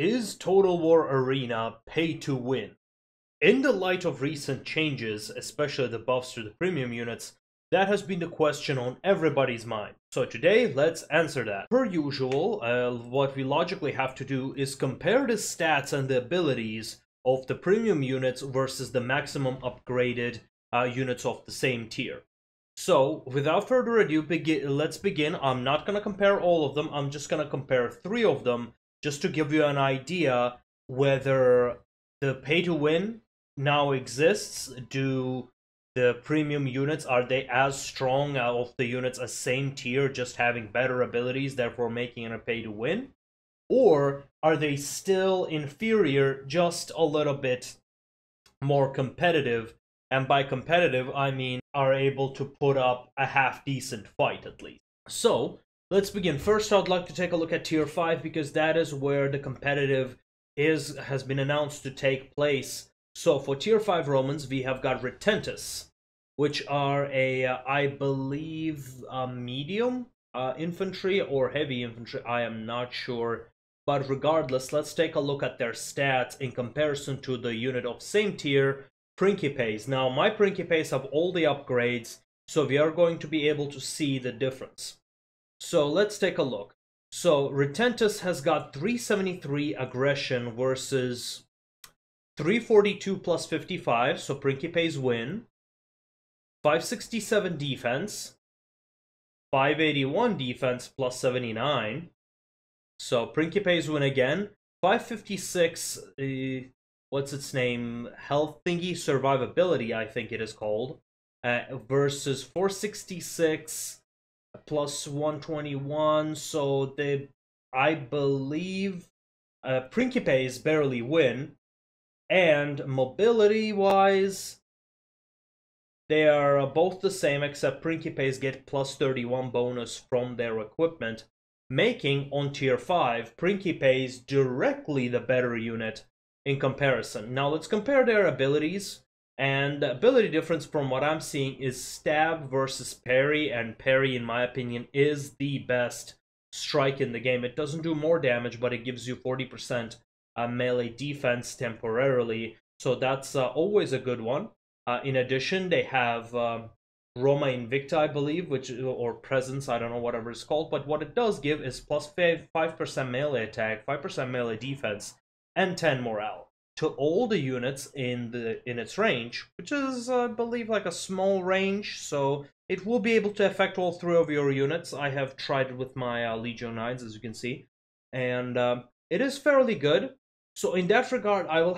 Is Total War Arena pay to win? In the light of recent changes, especially the buffs to the premium units, that has been the question on everybody's mind. So today, let's answer that. Per usual, what we logically have to do is compare the stats and the abilities of the premium units versus the maximum upgraded units of the same tier. So, without further ado, let's begin. I'm not going to compare all of them, I'm just going to compare 3 of them, just to give you an idea whether the pay-to-win now exists. Do the premium units, are they as strong of the units as same tier, just having better abilities, therefore making it a pay-to-win? Or are they still inferior, just a little bit more competitive? And by competitive, I mean are able to put up a half-decent fight at least. So, let's begin. First, I'd like to take a look at Tier 5, because that is where the competitive has been announced to take place. So, for Tier 5 Romans, we have got Retentus, which are I believe, medium infantry or heavy infantry, I am not sure. But regardless, let's take a look at their stats in comparison to the unit of same tier, Principes. Now, my Principes have all the upgrades, so we are going to be able to see the difference. So let's take a look. So Retentus has got 373 aggression versus 342 plus 55, so Principes win. 567 defense, 581 defense plus 79, so Principes win again. 556, what's its name, health thingy, survivability I think it is called, versus 466 plus 121, so I believe Principes barely win. And mobility wise, they are both the same, except Principes get plus 31 bonus from their equipment, making on tier 5 Principes directly the better unit in comparison. Now let's compare their abilities, and the ability difference from what I'm seeing is stab versus parry, and parry in my opinion is the best strike in the game. It doesn't do more damage, but it gives you 40% melee defense temporarily, so that's always a good one. In addition, they have Roma Invicta, I believe, or Presence, I don't know, whatever it's called, but what it does give is plus 5% melee attack, 5% melee defense, and 10 morale to all the units in its range, which is, I believe, like a small range, so it will be able to affect all 3 of your units. I have tried it with my Legion 9s, as you can see, and it is fairly good. So in that regard, I will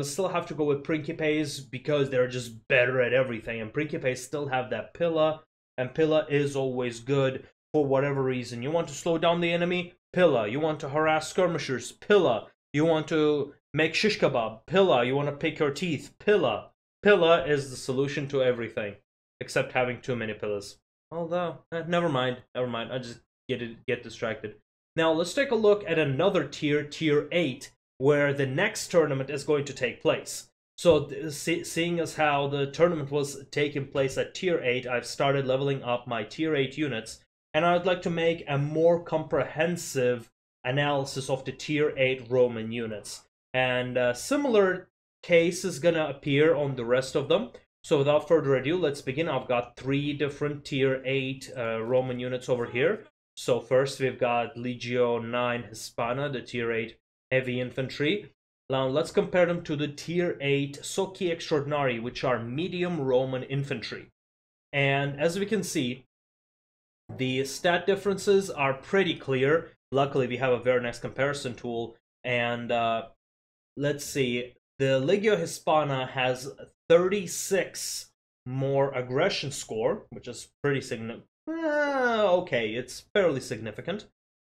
still have to go with Principes, because they're just better at everything, and Principes still have that Pilla, and Pilla is always good for whatever reason. You want to slow down the enemy? Pilla. You want to harass skirmishers? Pilla. You want to make shish kebab? Pilla. You want to pick your teeth? Pilla. Pilla is the solution to everything, except having too many pillas. Although, never mind, I just get distracted. Now let's take a look at another tier, tier 8, where the next tournament is going to take place. So seeing as how the tournament was taking place at tier 8, I've started leveling up my tier 8 units, and I'd like to make a more comprehensive analysis of the tier 8 Roman units. And a similar case is gonna appear on the rest of them. So without further ado, let's begin. I've got 3 different tier 8 Roman units over here. So first we've got Legio 9 Hispana, the tier 8 heavy infantry. Now let's compare them to the tier 8 Socii Extraordinari, which are medium Roman infantry. And as we can see, the stat differences are pretty clear. Luckily we have a very nice comparison tool, and let's see, the Legio Hispana has 36 more aggression score, which is pretty significant. Okay, it's fairly significant.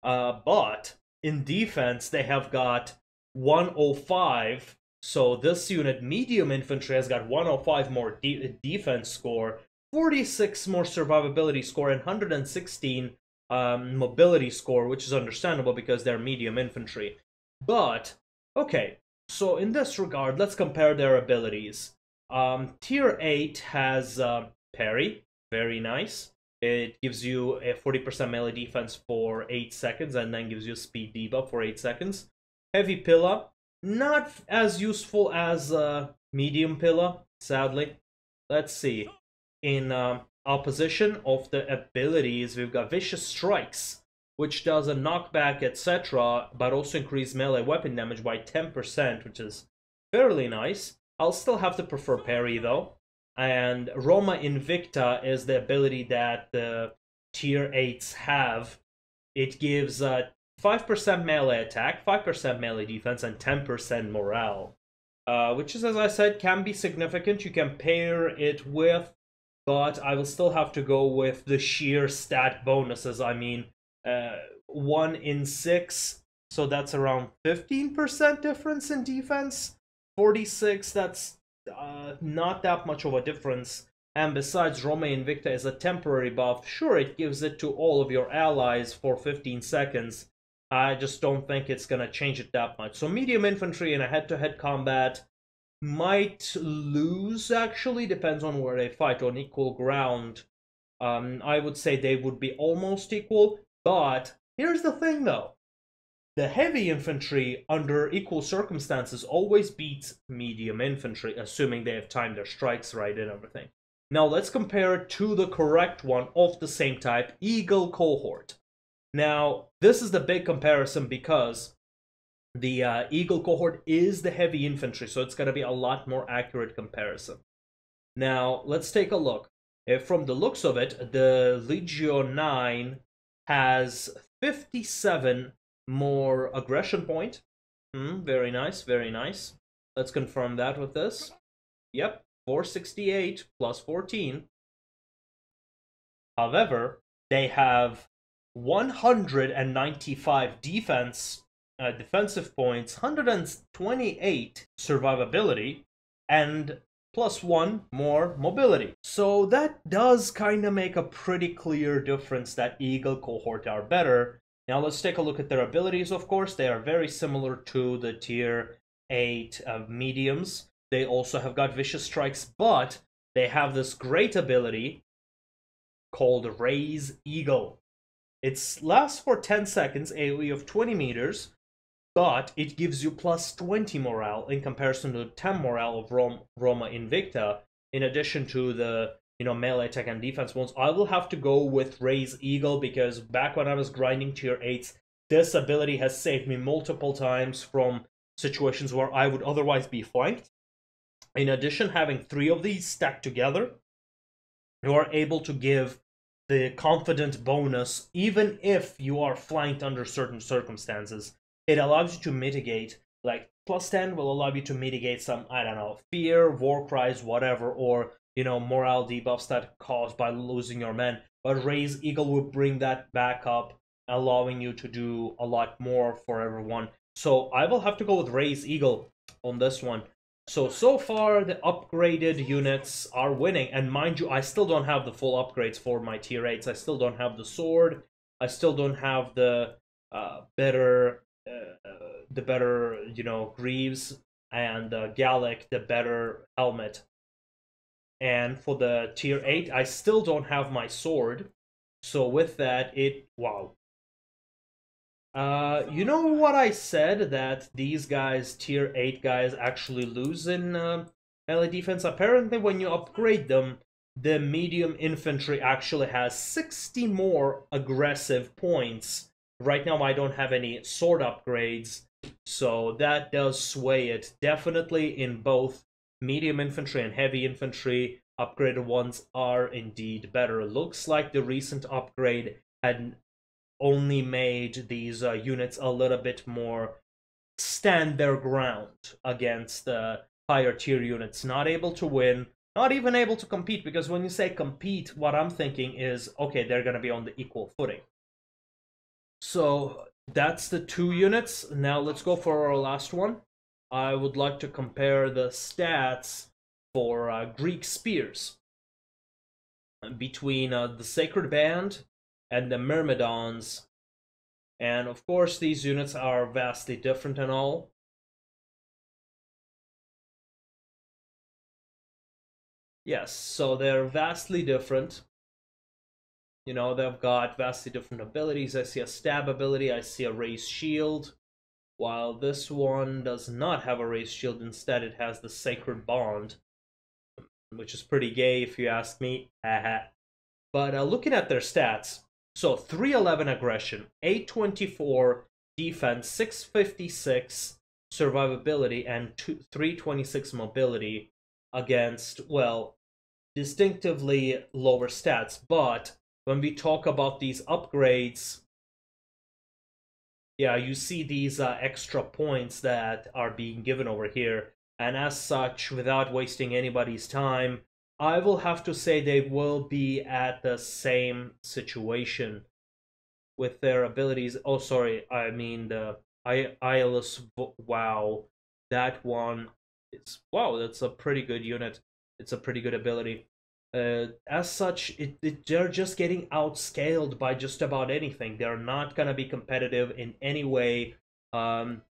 But in defense, they have got 105. So this unit, medium infantry, has got 105 more defense score, 46 more survivability score, and 116 mobility score, which is understandable because they're medium infantry. But, okay, so in this regard, let's compare their abilities. Tier 8 has parry, very nice. It gives you a 40% melee defense for 8 seconds and then gives you a speed debuff for 8 seconds. Heavy Pillar, not as useful as Medium Pillar, sadly. Let's see. In opposition of the abilities, we've got Vicious Strikes, which does a knockback, etc., but also increase melee weapon damage by 10%, which is fairly nice. I'll still have to prefer parry, though. And Roma Invicta is the ability that the tier 8s have. It gives 5% melee attack, 5% melee defense, and 10% morale. Which is, as I said, can be significant. You can pair it with, but I will still have to go with the sheer stat bonuses. I mean, 1 in 6, so that's around 15% difference in defense. 46, that's not that much of a difference. And besides, Roma Invicta is a temporary buff. Sure, it gives it to all of your allies for 15 seconds. I just don't think it's gonna change it that much. So medium infantry in a head-to-head combat might lose, actually. Depends on where they fight. On equal ground, I would say they would be almost equal. But here's the thing, though. The heavy infantry, under equal circumstances, always beats medium infantry, assuming they have timed their strikes right and everything. Now let's compare it to the correct one of the same type, Eagle Cohort. Now, this is the big comparison because the Eagle Cohort is the heavy infantry, so it's going to be a lot more accurate comparison. Now, let's take a look. From the looks of it, the Legio 9 has 57 more aggression point. Very nice, very nice. Let's confirm that with this. Yep, 468 plus 14. However, they have 195 defensive points, 128 survivability, and +1 more mobility. So that does kind of make a pretty clear difference that Eagle Cohort are better. Now let's take a look at their abilities, of course. They are very similar to the tier 8 mediums. They also have got Vicious Strikes, but they have this great ability called Raise Eagle. It lasts for 10 seconds, AoE of 20 meters, but it gives you +20 morale in comparison to the 10 morale of Roma Invicta, in addition to the melee attack and defense ones. I will have to go with Raise Eagle because back when I was grinding tier 8s, this ability has saved me multiple times from situations where I would otherwise be flanked. In addition, having 3 of these stacked together, you are able to give the confident bonus even if you are flanked under certain circumstances. It allows you to mitigate, like +10 will allow you to mitigate some, I don't know, fear, war cries, whatever, or morale debuffs that caused by losing your men. But Raise Eagle will bring that back up, allowing you to do a lot more for everyone. So I will have to go with Raise Eagle on this one. So far the upgraded units are winning, and mind you, I still don't have the full upgrades for my tier 8s. I still don't have the sword. I still don't have the better greaves, and Gallic, the better helmet. And for the tier 8, I still don't have my sword. So with that, wow. You know what I said, that these guys, tier 8 guys, actually lose in melee defense? Apparently when you upgrade them, the medium infantry actually has 60 more aggressive points. Right now I don't have any sword upgrades, so that does sway it. Definitely in both medium infantry and heavy infantry, upgraded ones are indeed better. Looks like the recent upgrade had only made these units a little bit more stand their ground against the higher tier units. Not able to win, not even able to compete, because when you say compete, what I'm thinking is, okay, they're going to be on the equal footing. So that's the 2 units. Now let's go for our last one. I would like to compare the stats for Greek spears between the Sacred Band and the Myrmidons. And of course, these units are vastly different and all. Yes, so they're vastly different. You know, they've got vastly different abilities. I see a stab ability, I see a raised shield, while this one does not have a raised shield. Instead, it has the Sacred Bond, which is pretty gay if you ask me. But looking at their stats, so 311 aggression, 824 defense, 656 survivability, and 326 mobility against, well, distinctively lower stats. But when we talk about these upgrades, yeah, you see these extra points that are being given over here. And as such, without wasting anybody's time, I will have to say they will be at the same situation with their abilities. Oh, sorry, I mean the Eyeless. Wow, that one is, wow. That's a pretty good unit. It's a pretty good ability. As such, they're just getting outscaled by just about anything. They're not gonna be competitive in any way. Um,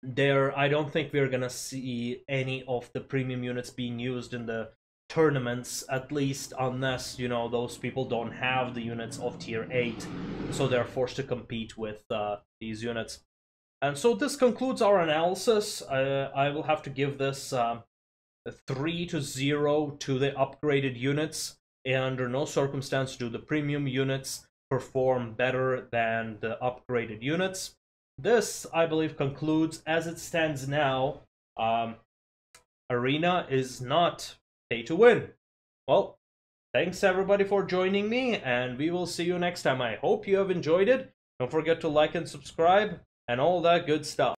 I don't think we're gonna see any of the premium units being used in the tournaments, at least unless, you know, those people don't have the units of tier 8, so they're forced to compete with these units. And so this concludes our analysis. I will have to give this 3-0 to the upgraded units. Under no circumstance do the premium units perform better than the upgraded units. This, I believe, concludes as it stands now. Arena is not pay to win. Well, thanks everybody for joining me, and we will see you next time. I hope you have enjoyed it. Don't forget to like and subscribe, and all that good stuff.